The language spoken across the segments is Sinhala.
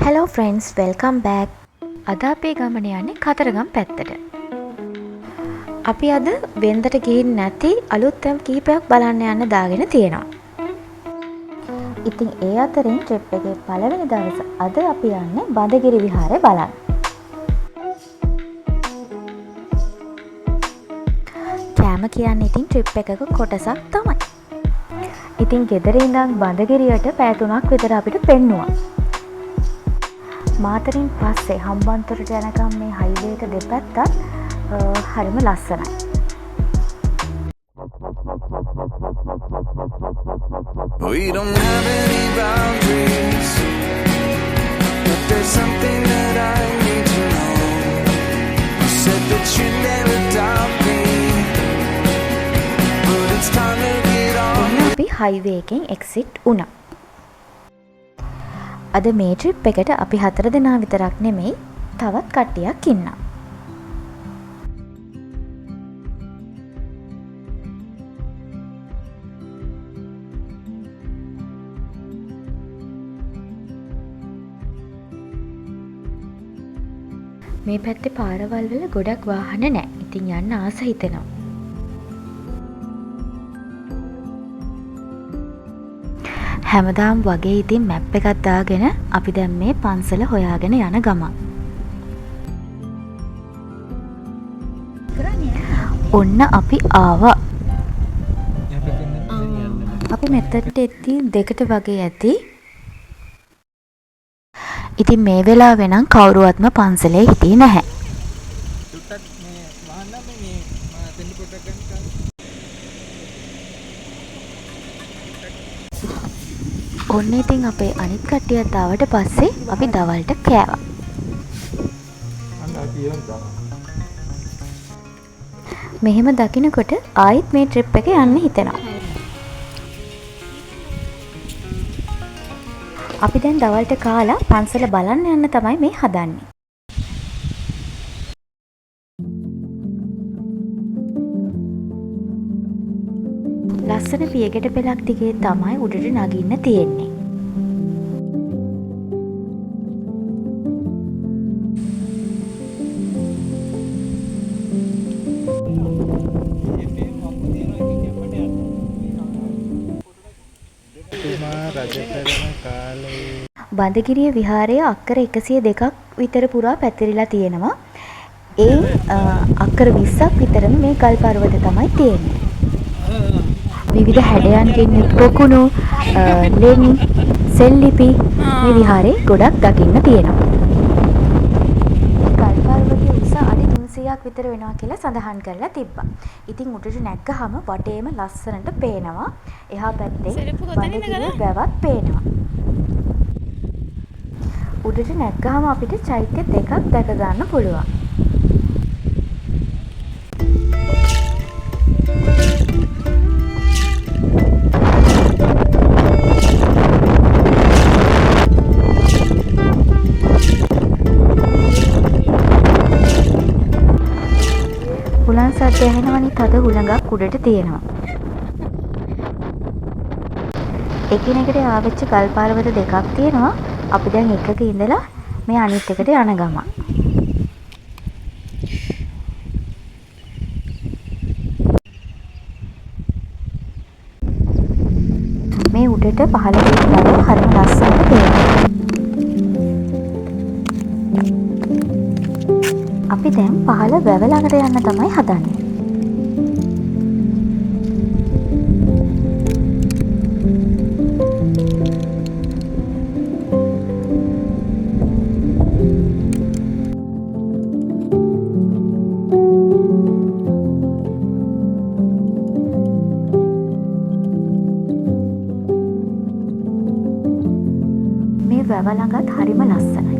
Hello friends, welcome back. අද අපේ ගමන යන්නේ කතරගම පැත්තට. අපි අද වෙන්දට ගිහින් නැති අලුත් තැන් කීපයක් බලන්න යන්න දාගෙන තියෙනවා. ඉතින් ඒ අතරින් ට්‍රිප් එකේ පළවෙනි දවස අද අපි යන්නේ බඳගිරි විහාරය බලන්න. කෑම කියන්නේ ඉතින් ට්‍රිප් එකක කොටසක් තමයි. ඉතින් ගෙදර ඉඳන් බඳගිරියට පැය 3ක් විතර අපිට පෙන්නුවා. මාතරින් පස්සේ හම්බන්තොටට යනකම් මේ හයිවේ එක දෙපැත්තත් හරිම ලස්සනයි. We don't have any boundaries, but there's something that I need to know. You said that you never doubt me, but it's time to get on. අපි හයිවේ එකෙන් එක්සිට් වුණා. අද මේ ට්‍රිප් එකට අපි 4 දෙනා විතරක් නෙමෙයි තවත් කට්ටියක් ඉන්නවා. මේ පැත්තේ පාරවල් වල ගොඩක් වාහන නැහැ. ඉතින් යන්න ආස හිතෙනවා. හැමදාම වගේ ඉතින් මැප් එකක් දාගෙන අපි දැන් මේ පන්සල හොයාගෙන යන ගමන්. ඔන්න අපි ආවා. අපි මෙතනට එද්දී 2ට වගේ ඇති. ඉතින් මේ වෙලාවේ නම් කවුරුවත්ම පන්සලේ හිටියේ නැහැ. ඔන්න ඉතින් අපේ අනිත් කට්ටියත් ආවට පස්සේ අපි දවල්ට කෑවා. මෙහෙම දකින්නකොට ආයෙත් මේ ට්‍රිප් එක යන්න හිතෙනවා. අපි දැන් දවල්ට කාලා පන්සල බලන්න යන්න තමයි මේ හදන්නේ. ලස්සන පියගැට පෙළක් දිගේ තමයි උඩට නගින්න තියෙන්නේ. බඳගිරිය විහාරය අක්කර 102ක් විතර පුරා පැතිරිලා තියෙනවා. ඒ අක්කර 20ක් විතරම මේ ගල් පර්වත තමයි තියෙන්නේ. විවිධ හැඩයන්ගෙන් යුත් පොකුණු, ලෙන්, සෙල්ලිපි මේ විහාරේ ගොඩක් දකින්න තියෙනවා. ගල් පර්වතයේ උස අඩි 300ක් විතර වෙනවා කියලා සඳහන් කරලා තිබ්බා. ඉතින් උඩට නැග්ගහම වටේම ලස්සනට පේනවා. එහා පැත්තේ බඳගිරිය වැවත් පේනවා. උඩට නැග්ගහම අපිට චෛත්‍ය දෙකක් දැක ගන්න පුළුවන්. හුලං සද්ද ඇහෙනවනේ තද හුලඟක් උඩට තියෙනවා. එකිනෙකට ආවෙච්ච ගල් පර්වත දෙකක් තියෙනවා. අපි දැන් එකක ඉඳලා මේ අනිත් එකට යන ගමන්. මේ උඩට පහළ තියෙන හරිම ලස්සනට පේනවා. අපි දැන් පහළ වැව ළඟට යන්න තමයි හදන්නේ. වැව ළඟත් හරිම ලස්සනයි.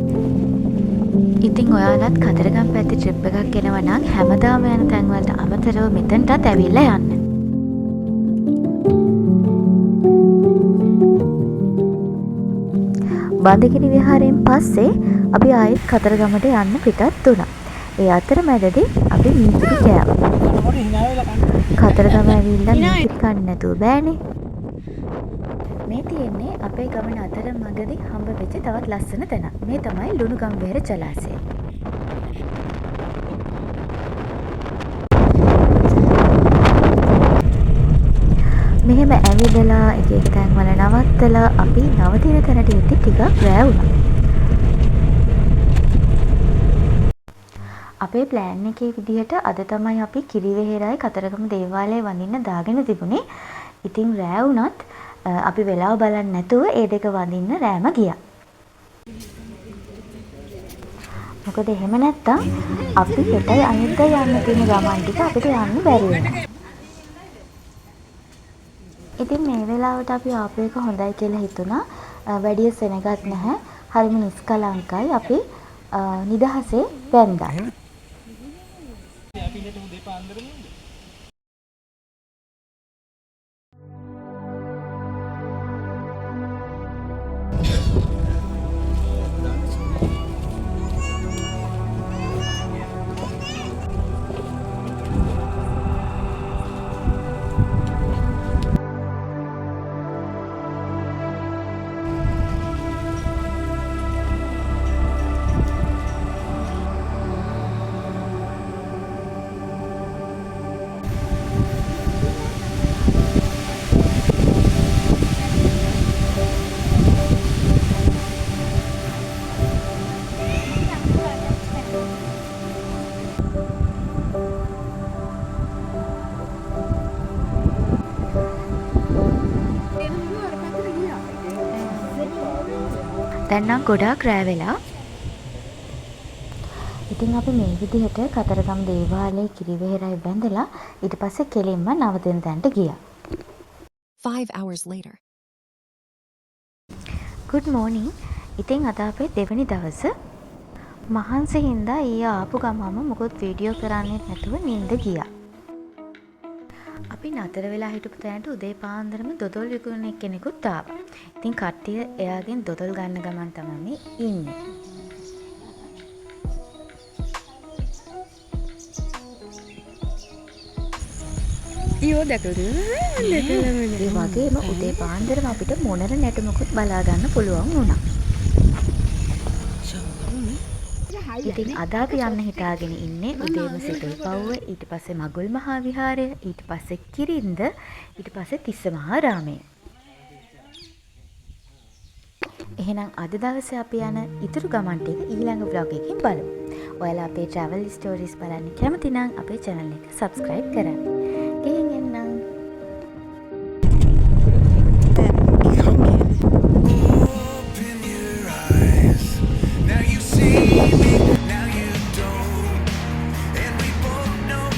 ඉතින් ඔයාලත් කතරගම පැත්තේ ට්‍රිප් එකක් එනවා නම් හැමදාම යන තැන් වලට අමතරව මෙතනටත් ඇවිල්ලා යන්න. බඳගිරි විහාරයෙන් පස්සේ අපි ආයෙත් කතරගමට යන්න පිටත් වුණා. ඒ අතරමැදදී අපි මීපිරි කෑවා. කතරගම ඇවිල්ලා මීපිරි කන්න නැතුව බෑනේ. මේ මේ තියෙන්නේ අපේ ගමන අතරමඟදී හම්බ වෙච්ච තවත් ලස්සන තැනක්. මේ තමයි ලුණුගම්වැර ජලාශය. මෙහෙම ඇවිදලා එක තැන්වල නවත්තලා අපි නවතින තැනට එද්දි ටිකක් රෑ වුණා. අපේ ප්ලෑන් එකේ විදිහට අද තමයි අපි කිරිවෙහෙරයි කතරගම දේවාලය වඳින්න දාගෙන තිබුණේ. ඉතින් රෑ වුණත් අපි වෙලාව බලන්නේ නැතුව ඒ දෙක වඳින්න රෑම ගියා. මොකද එහෙම නැත්තම් අපි හෙටයි අනිද්දායි යන්න තියෙන ගමන් ටික අපිට යන්න බැරි වෙනවා. ඉතින් මේ වෙලාවට අපි ආපු එක හොඳයි කියලා හිතුණා. වැඩි සෙනගත් නැහැ. හරිම නිස්කලංකයි. අපි නිදහසේ වැන්දා. දැන් නම් ගොඩාක් රෑ වෙලා. ඉතින් අපි මේ විදිහට කතරගම දේවාලයේ කිරිවෙහෙරයි බැඳලා ඊට පස්සේ කෙලින්ම නවතින තැනට ගියා. 5 hours later. good morning. ඉතින් අද අපේ දෙවෙනි දවස. මහන්සි හින්දා ඊයේ ආපු ගමම මොකොත් වීඩියෝ කරන්නේ නැතුව නිින්ද ගියා. අපි නතර වෙලා හිටපු තැනට උදේ පාන්දරම දොදොල් විකුණන කෙනෙකුත් ආවා. ඉතින් කට්ටිය එයාගෙන් දොදොල් ගන්න ගමන් තමයි ඉන්නේ. ඊයෝ දැකලා ඒ වගේම උදේ පාන්දරම අපිට මොනර නැටුමකුත් බලා ගන්න පුළුවන් වුණා. ඉතින් අද අපි යන්න හිතාගෙන ඉන්නේ උදේම සිතුල්පව්ව, ඊට පස්සේ මගුල් මහා විහාරය, ඊට පස්සේ කිරින්ද, ඊට පස්සේ තිස්ස මහා රාමය. එහෙනම් අද දවසේ අපි යන ඉතුරු ගමන් ටික ඊළඟ vlog එකකින් බලමු. ඔයාලා අපේ travel stories බලන්න කැමති නම් අපේ channel එක subscribe කරන්න.